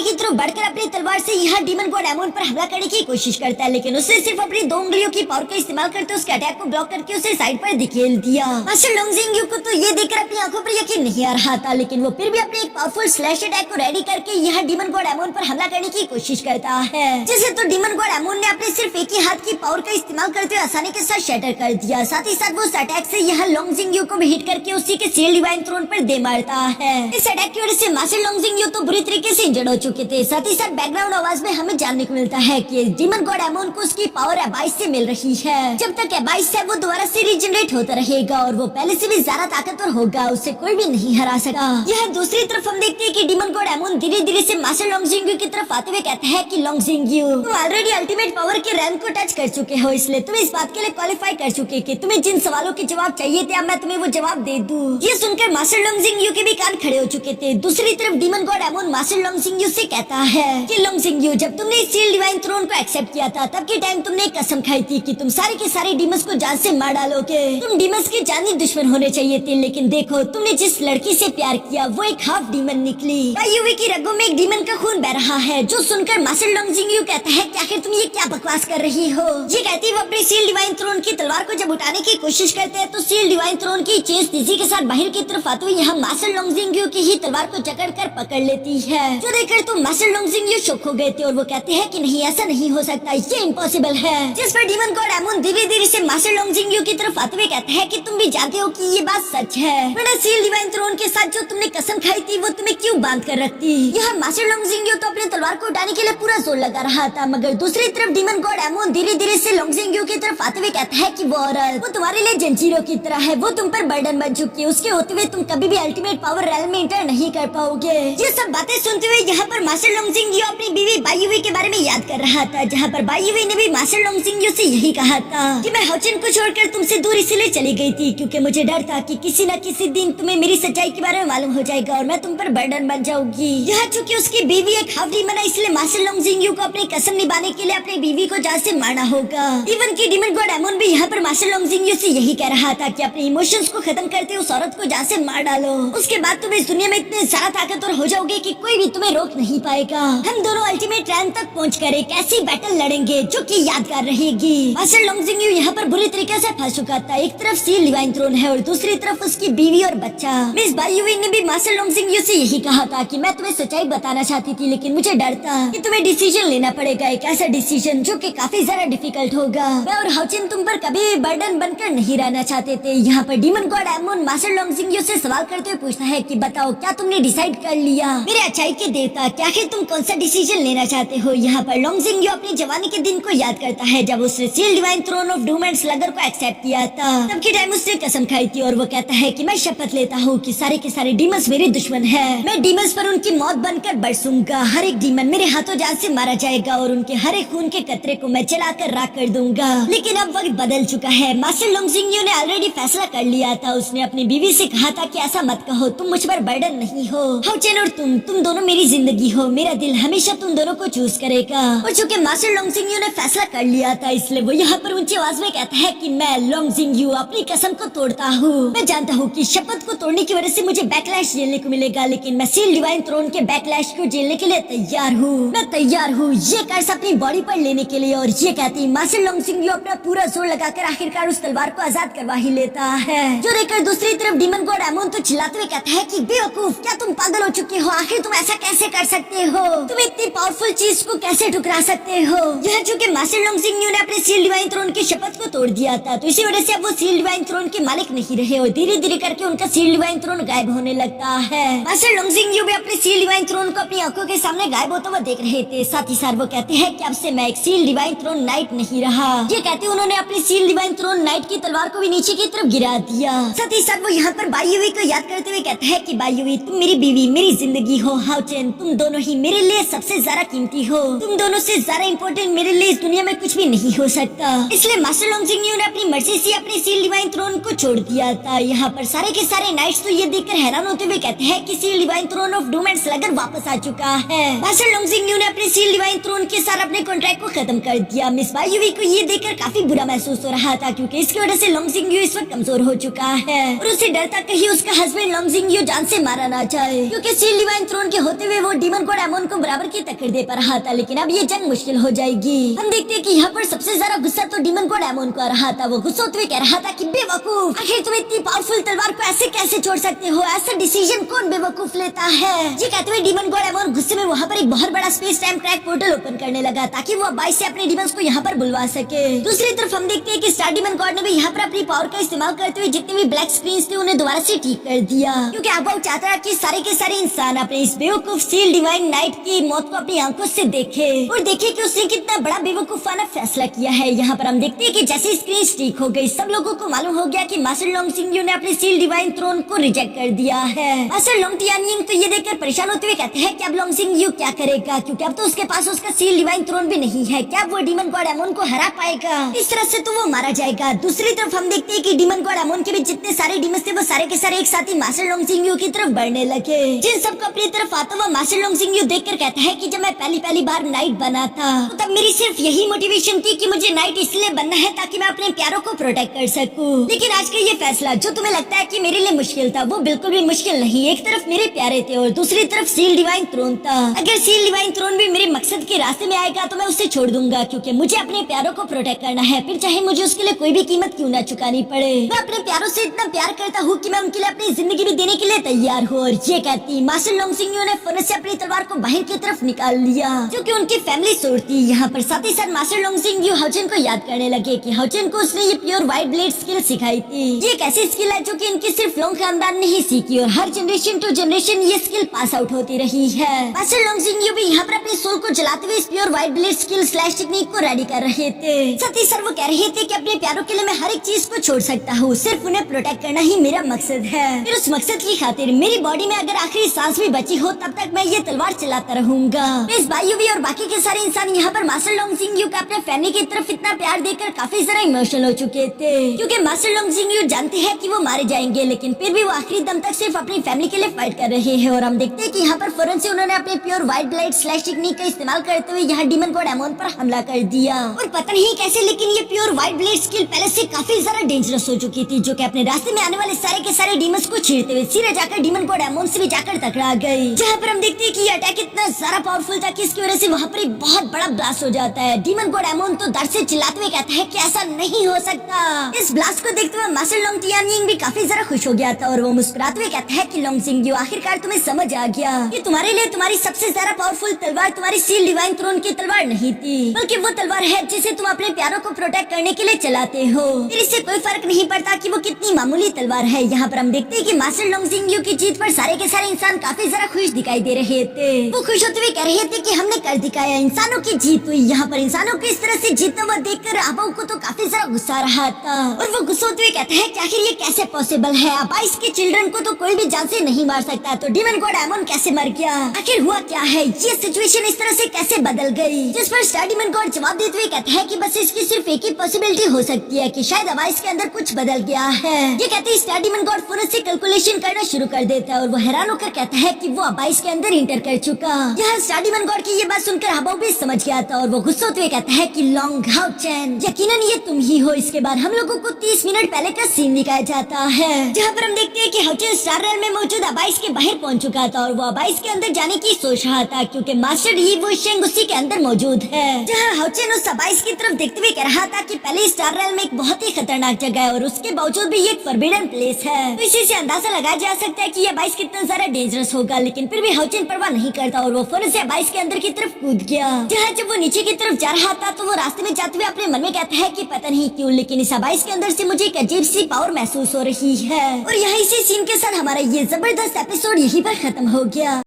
की तरफ बढ़कर अपनी तलवार से यहाँ डीमन गॉड एमोन पर हमला करने की कोशिश करता है, लेकिन उससे सिर्फ अपनी 2 उंगलियों की पावर का इस्तेमाल करते उसके अटैक को ब्लॉक करके उसे साइड पर धकेल दिया। मास्टर लोंगजिंग को तो ये देखकर अपनी आंखों पर यकीन नहीं आ रहा था, लेकिन वो फिर भी अपने एक पावरफुल स्लैश अटैक को रेडी करके यहाँ डीमन गॉड एमोन पर हमला करने की कोशिश करता है, जिसे तो डीमन गॉड एमोन ने अपने सिर्फ एक ही हाथ की पावर का इस्तेमाल करते हुए आसानी के साथ शटर कर दिया। साथ ही साथ वो उस अटैक से यहाँ लोंगजिंग को भी हिट करके उसी के सील डिवाइन थ्रोन पर दे मारता है। इस अटैक की वजह से मास्टर लोंगजिंग तो बुरी तरीके से इंजर्ड हो चुके थे। साथ ही साथ बैकग्राउंड आवाज में हमें जानने को मिलता है कि डीमन गॉड एमोन को उसकी पावर अबाइस से मिल रही है। जब तक अबाइस है वो दोबारा से रीजनरेट होता रहेगा और वो पहले से भी ज्यादा ताकतवर होगा, उसे कोई भी नहीं हरा सका। यह दूसरी तरफ हम देखते हैं कि डीमन गॉड एमोन धीरे धीरे से मास्टर लोंगजिंग की तरफ आते हुए कहता है कि लोंगजिंग तुम ऑलरेडी अल्टीमेट पावर के रैंक को टच कर चुके हो, इसलिए तुम इस बात के लिए क्वालिफाई कर चुके कि तुम्हें जिन सवालों के जवाब चाहिए थे अब मैं तुम्हें वो जवाब दे दूं। ये सुनकर मास्टर लोंगजिंग के भी कान खड़े हो चुके थे। दूसरी तरफ डीमन गॉड एमोन मास्टर लोंगजिंग से कहता है कि लोंगजिंग जब तुमने इस सील डिवाइन थ्रोन को एक्सेप्ट किया था तब के टाइम तुमने एक कसम खाई थी कि तुम सारे के सारे डीमंस को जान से मार डालोगे। तुम डीमंस के जानी दुश्मन होने चाहिए थे, लेकिन देखो तुमने जिस लड़की से प्यार किया वो एक हाफ डीमन निकली। यूवी की रगों में एक डीमन का खून बह रहा है, जो सुनकर मास्टर लोंगजिंग कहता है कि आखिर तुम ये क्या बकवास कर रही हो। ये कहती वो अपनी सील डिवाइन थ्रोन की तलवार को जब उठाने की कोशिश करते हैं तो सील डिवाइन थ्रोन की चेस तेजी के साथ बाहर की तरफ आते हुए यहाँ मास्टर लोंगजिंग की ही तलवार को जकड़कर पकड़ लेती है, जो देखकर तो मास्टर लोंगजिंग शॉक हो गए थे और वो कहते हैं कि नहीं ऐसा नहीं हो सकता, ये इम्पॉसिबल है। जिस पर डीमन गॉड एमोन धीरे धीरे से मास्टर लोंगजिंग की तरफ आते हुए कहता है कि तुम भी जानते हो कि ये बात सच है, वरना सील डिवाइन थ्रोन के साथ जो तुमने कसम खाई थी वो तुम्हें क्यों बांध कर रखती। यह मास्टर लोंगजिंग तो अपने तलवार को उठाने के लिए पूरा जोर लगा रहा था, मगर दूसरी तरफ डीमन गॉड एमोन धीरे धीरे से लोंगजिंग की तरफ आते हुए कहता है कि वो औरत वो तुम्हारे लिए जंजीरों की तरह है, वो तुम पर बर्डन बन चुकी है, उसके होते हुए तुम कभी भी अल्टीमेट पावर रेल्म में इंटर नहीं कर पाओगे। ये सब बातें सुनते हुए यहाँ पर मास्टर लोंगजिंग अपनी बीवी बायुवी के बारे में याद कर रहा था, जहाँ पर बायुवी ने भी मास्टर लोंगजिंग से यही कहा था कि मैं हाउचिन को छोड़कर तुमसे दूर इसलिए चली गई थी क्योंकि मुझे डर था कि किसी न किसी दिन तुम्हें मेरी सच्चाई के बारे में मालूम हो जाएगा और मैं तुम पर बर्डन बन जाऊंगी। यह चूंकि उसकी बीवी एक हाफ डीमन है, इसलिए मास्टर लोंगजिंग को अपनी कसम निभाने के लिए अपनी बीवी को जान से मारना होगा। इवन की डीमन गॉड एमोन भी यहाँ पर मास्टर लोंगजिंग से यही कह रहा था कि अपने इमोशंस को खत्म करते उस औरत को जान से मार डालो, उसके बाद तुम इस दुनिया में इतने ज्यादा ताकतवर हो जाओगे कि कोई भी तुम्हें रोक नहीं पाएगा। हम दोनों अल्टीमेट रैंक तक पहुंचकर एक ऐसी बैटल लड़ेंगे जो कि यादगार रहेगी। मास्टर लोंगजिंग यहाँ पर बुरी तरीके से फंस चुका था। एक तरफ सील डिवाइन थ्रोन है और दूसरी तरफ उसकी बीवी और बच्चा। मिस बायुवी ने भी मास्टर लोंगजिंग से यही कहा था कि मैं तुम्हें सच्चाई बताना चाहती थी, लेकिन मुझे डर था कि तुम्हें डिसीजन लेना पड़ेगा, एक ऐसा डिसीजन जो कि काफी ज्यादा डिफिकल्ट होगा। मैं और हाउचिन तुम पर कभी भी बर्डन बनकर नहीं रहना चाहते थे। यहाँ पर डीमन गॉड एमोन मास्टर लोंगजिंग से सवाल करते हुए पूछता है कि बताओ क्या तुमने डिसाइड कर लिया मेरे अच्छाई के देवता, क्या आखिर तुम कौन सा डिसीजन लेना चाहते हो। यहाँ पर लोंगजिंग अपनी जवानी के दिन को याद करता है जब उसने seal divine throne of doom and slaughter को एक्सेप्ट किया था। तब के टाइम उसने कसम खाई थी और वो कहता है कि मैं शपथ लेता हूँ कि सारे के सारे डीमंस मेरे दुश्मन है, मैं डीमंस पर उनकी मौत बनकर बरसूंगा, हर एक डीमन मेरे हाथों जान से मारा जाएगा और उनके हर एक खून के कतरे को मैं चलाकर राख कर दूंगा। लेकिन अब वक्त बदल चुका है। मास्टर लोंगजिंग ने ऑलरेडी फैसला कर लिया था। उसने अपनी बीवी से कहा था कि ऐसा मत कहो, तुम मुझ पर बर्डन नहीं हो। हाउचिन और तुम दोनों मेरी जिंदगी हो, मेरा दिल हमेशा तुम दोनों को चूज करेगा। और चूंकि मास्टर लोंगजिंग ने फैसला कर लिया था, इसलिए वो यहाँ पर ऊंची आवाज में कहता है कि मैं लोंगजिंग अपनी कसम को तोड़ता हूँ। मैं जानता हूँ कि शपथ को तोड़ने की वजह से मुझे बैकलैश झेलने को मिलेगा, लेकिन मैं सील डिवाइन थ्रोन के बैकलैश को झेलने के लिए तैयार हूँ। मैं तैयार हूँ ये कर्स अपनी बॉडी पर लेने के लिए। और ये कहती मास्टर लोंगजिंग अपना पूरा जोर लगाकर आखिरकार उस तलवार को आजाद करवा ही लेता है, जो देखकर दूसरी तरफ डीमन गॉड एमोन तो चिल्लाते हुए कहता है कि बेवकूफ, क्या तुम पागल हो चुके हो? आखिर तुम ऐसा कैसे कर सकते हो? तुम इतनी पावरफुल चीज को कैसे ठुकरा सकते हो? यहाँ चूंकि मास्टर लोंगजिंग ने अपने सील डिवाइन थ्रोन की शपथ को तोड़ दिया था, तो इसी वजह से अब वो सील डिवाइन थ्रोन के मालिक नहीं रहे और धीरे धीरे करके उनका सील डिवाइन थ्रोन गायब होने लगता है। मास्टर लोंगजिंग भी अपने सील डिवाइन थ्रोन को अपनी आंखों के सामने गायब होता हुआ देख रहे थे। साथ ही साथ वो कहते हैं कि अब से मैं एक सील डिवाइन थ्रोन नाइट नहीं रहा। ये कहते उन्होंने अपनी सील डिवाइन थ्रोन नाइट की तलवार को भी नीचे की तरफ गिरा दिया। साथ ही साथ वो यहाँ पर बायुवी को याद करते हुए कहते हैं कि बायुवी, तुम मेरी बीवी, मेरी जिंदगी हो। हाउचेन, तुम दोनों ही मेरे लिए सबसे ज्यादा कीमती हो। तुम दोनों से ज्यादा इम्पोर्टेंट मेरे लिए इस दुनिया में कुछ भी नहीं हो सकता। इसलिए मास्टर लोंगजिंग ने अपनी मर्जी से अपने सील डिवाइन थ्रोन को छोड़ दिया था। यहाँ पर सारे के सारे नाइट्स तो ये देखकर हैरान होते हुए कहते हैं कि seal divine throne of doom and slaughter वापस आ चुका है। मास्टर लोंगजिंग ने अपने सील डिवाइन थ्रोन के साथ अपने कॉन्ट्रैक्ट को खत्म कर दिया। मिस बायुवी को ये देखकर काफी बुरा महसूस हो रहा था, क्योंकि इसकी वजह से लोंगजिंग इस वक्त कमजोर हो चुका है और उसे डर था कहीं उसका हस्बैंड लोंगजिंग जान से मारा ना जाए, क्योंकि सील डिवाइन थ्रोन के होते हुए वो डीमन गॉड एमोन को बराबर की टक्कर दे पा रहा था। लेकिन अब ये जंग मुश्किल हो जाएगी। हम देखते हैं कि यहाँ पर सबसे ज्यादा गुस्सा तो डीमन गॉड एमोन को आ रहा था। वो गुस्सा होते हुए कह रहा था कि बेवकूफ, आखिर तुम इतनी पावरफुल तलवार को ऐसे कैसे छोड़ सकते हो? ऐसा डिसीजन कौन बेवकूफ लेता है? ये कहते हुए डीमन गॉड एमोन गुस्से में वहाँ पर एक बहुत बड़ा space time crack portal open करने लगा, ताकि वो बाइस से अपने डीमंस को यहाँ पर बुलवा सके। दूसरी तरफ हम देखते हैं कि स्टार डीमन गॉड ने भी यहाँ पर अपनी पावर का इस्तेमाल करते हुए जितने भी ब्लैक स्क्रीन थे उन्हें दोबारा से ठीक कर दिया, क्योंकि अब वो चाहता है कि सारे के सारे इंसान अपने इस बेवकूफ सील डिवाइन नाइट की मौत को अपनी आंखों से देखे और देखे कि उसने कितना बड़ा बेवकूफाना फैसला किया है। यहाँ पर हम देखते हैं कि जैसे स्क्रीन ठीक हो गई, सब लोगों को मालूम हो गया कि मास्टर लोंगजिंग ने अपने सील डिवाइन थ्रोन को रिजेक्ट कर दिया है। मास्टर लोंगटियानिंग तो ये देखकर परेशान होते हुए कहते हैं कि अब लोंगजिंग क्या करेगा, क्योंकि अब तो उसके पास उसका सील डिवाइन थ्रोन भी नहीं है। क्या वो डीमन गॉड एमोन को हरा पाएगा? इस तरह से तो वो मारा जाएगा। दूसरी तरफ हम देखते हैं कि डीमन गॉड एमोन के भी जितने सारे डीमंस थे वो सारे के सारे एक साथ ही मास्टर लोंगजिंग की तरफ बढ़ने लगे। जिन सबको अपनी तरफ आता हुआ मास्टर लोंगजिंग देखकर कहता है कि जब मैं पहली बार नाइट बना था तो तब मेरी सिर्फ यही मोटिवेशन थी कि मुझे नाइट इसलिए बनना है ताकि मैं अपने प्यारों को प्रोटेक्ट कर सकूं। लेकिन आज का ये फैसला जो तुम्हें लगता है कि मेरे लिए मुश्किल था, वो बिल्कुल भी मुश्किल नहीं। एक तरफ मेरे प्यारे थे और दूसरी तरफ सील डिवाइन थ्रोन था। अगर सील डिवाइन थ्रोन भी मेरे मकसद के रास्ते में आएगा तो मैं उसे छोड़ दूंगा, क्योंकि मुझे अपने प्यारों को प्रोटेक्ट करना है, फिर चाहे मुझे उसके लिए कोई भी कीमत क्यों ना चुकानी पड़े। मैं अपने प्यारों से इतना प्यार करता हूँ कि मैं उनके लिए अपनी जिंदगी भी देने के लिए तैयार हूँ। और ये कहती मास्टर लोंगजिंग ने फर्नेस से अपनी तलवार को बाहर की तरफ निकाल लिया, क्योंकि उनकी फैमिली सोर थी। यहाँ पर साथ ही साथ मास्टर लोंगजिंग हाउचेन को याद करने लगे कि हाउचेन को उसने ये प्योर व्हाइट ब्लेड स्किल सिखाई थी। ये एक ऐसी स्किल है जो कि इनकी सिर्फ लोंग खानदान ने ही सीखी और हर जनरेशन टू जनरेशन ये स्किल पास आउट होती रही है। मास्टर लोंगजिंग भी यहाँ पर अपनी सोल को जलाते हुए इस pure white blade skill slash technique को रेडी कर रहे थे। साथ ही साथ वो कह रहे थे कि अपने प्यारों के लिए मैं हर एक चीज को छोड़ सकता हूँ, सिर्फ उन्हें प्रोटेक्ट करना ही मेरा मकसद है। फिर उस मकसद की खातिर मेरी बॉडी में अगर आखिरी सांस भी बची हो तब तक मैं ये तलवार चलाता रहूंगा। मिस बायुवी और बाकी के सारे इंसान यहाँ पर मास्टर लोंगजिंग का अपने फैमिली की तरफ इतना प्यार देकर काफी ज्यादा इमोशनल हो चुके थे, क्योंकि मास्टर लोंगजिंग जानते हैं कि वो मारे जाएंगे, लेकिन फिर भी वो आखिरी दम तक सिर्फ अपनी फैमिली के लिए फाइट कर रहे हैं। और हम देखते हैं कि यहाँ पर फौरन से उन्होंने अपने pure white blade slash technique का इस्तेमाल करते हुए यहाँ डीमन गॉड एमोन पर हमला कर दिया। और पता नहीं कैसे, लेकिन ये प्योर व्हाइट ब्लेड स्किल पहले से काफी ज्यादा डेंजरस हो चुकी थी, जो कि अपने रास्ते में आने वाले सारे के सारे डीमंस को छीनते हुए सीधे जाकर डीमन गॉड एमोन से भी जाकर टकरा गई। जहाँ पर हम देखते हैं कि ये अटैक इतना ज्यादा पावरफुल था कि इसकी वजह से वहाँ पर एक बहुत बड़ा ब्लास्ट हो जाता है। डीमन गॉड एमोन तो दर्द से चिल्लाते हुए कहता है कि ऐसा नहीं हो सकता। इस ब्लास्ट को देखते हुए मास्टर लोंगटियानिंग भी काफी ज्यादा खुश हो गया था और वो मुस्कुराते हुए कहता है कि लोंगजिंग आखिरकार तुम्हें समझ आ गया कि तुम्हारे लिए तुम्हारी सबसे ज्यादा पावरफुल तलवार तुम्हारी सील डिवाइन थ्रोन की तलवार नहीं थी, बल्कि वो तलवार है जिसे तुम अपने प्यारों को प्रोटेक्ट करने के लिए चलाते हो। फिर इससे कोई फर्क नहीं पड़ता कि वो कितनी मामूली तलवार है। यहाँ पर हम देखते हैं कि मास्टर लोंगजिंग की जीत पर सारे के सारे इंसान काफी ज्यादा खुश दिखाई दे रहे थे। वो खुश होते हुए कह रहे थे कि हमने कर दिखाया, इंसानों की जीत हुई। यहाँ पर इंसानों को इस तरह से जीतता हुआ देखकर आबाऊ को तो काफी ज्यादा गुस्सा आ रहा था और वो गुस्सा होते हुए कहते हैं कि आखिर ये कैसे पॉसिबल है? बाइस के चिल्ड्रन को तो कोई भी जान से नहीं मार सकता, तो डीमन गॉड एमोन कैसे मर गया? आखिर हुआ क्या है? ये सिचुएशन इस तरह से कैसे बदल गई? जिस पर स्टार डीमन गॉड जवाब देते हुए कहते हैं कि बस इसकी सिर्फ एक ही पॉसिबिलिटी हो सकती है कि शायद अबाइस के अंदर कुछ बदल गया है। ये कहते ही स्टार डीमन गॉड फौरन से कैलकुलेशन करना शुरू कर देता है और वो हैरान होकर कहता है कि वो अबाइस के अंदर इंटर कर चुका। यहाँ स्टार डीमन गॉड की ये बात सुनकर हबाऊ भी समझ गया था और वो गुस्सा होते हुए कहता है कि लॉन्ग हाउचेन, यकीनन ये तुम ही हो। इसके बाद हम लोगों को 30 मिनट पहले का सीन दिखाया जाता है, जहाँ पर हम देखते हैं कि हाउचेन स्टार रेल में मौजूद अबाइस के बाहर पहुंच चुका था और वो अबाइस के अंदर जाने की सोच रहा था, क्योंकि मास्टर ही वो शेंग उसी के अंदर मौजूद है। जहाँ हाउचेन उस अबाइस की तरफ देखते हुए कह रहा था कि पहले स्टार रेल में एक बहुत ही खतरनाक जगह है और उसके बावजूद भी ये एक फॉरबिडन प्लेस है। तो पीछे से अंदाजा लगाया जा सकता है कि यह बाइस कितना ज्यादा डेंजरस होगा, लेकिन फिर भी हाउचिन परवाह नहीं करता और वो फौरन से बाइस के अंदर की तरफ कूद गया। जहाँ जब वो नीचे की तरफ जा रहा था तो वो रास्ते में जाते हुए अपने मन में कहता है कि पता नहीं क्यों, लेकिन इस बाइस के अंदर से मुझे एक अजीब सी पावर महसूस हो रही है। और यहीं से सीन के साथ हमारा ये जबरदस्त एपिसोड यहीं पर खत्म हो गया।